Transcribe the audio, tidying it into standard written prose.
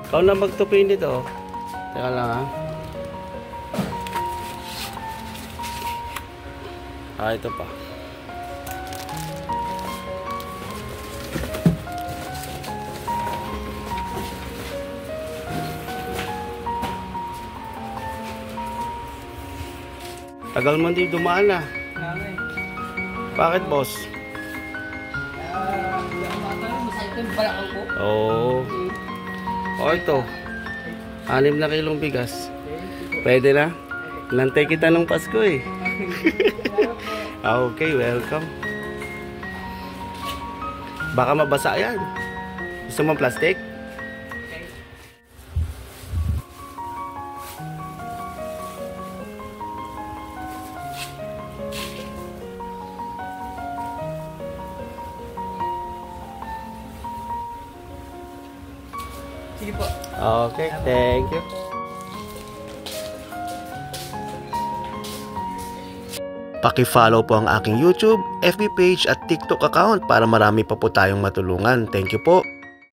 Ikaw na magtupi nito. Teka lang ha. Ito pa. Tagal mo din dumaan na. Bakit, boss? Oo. Oh, ito. 6 na kilong bigas. Pwede na? Nantay kita ng Pasko eh. Okay, welcome. Baka mabasa yan. Gusto mo plastic? Sige po. Okay, thank you. Paki-follow po ang aking YouTube, FB page at TikTok account para marami pa po tayong matulungan. Thank you po.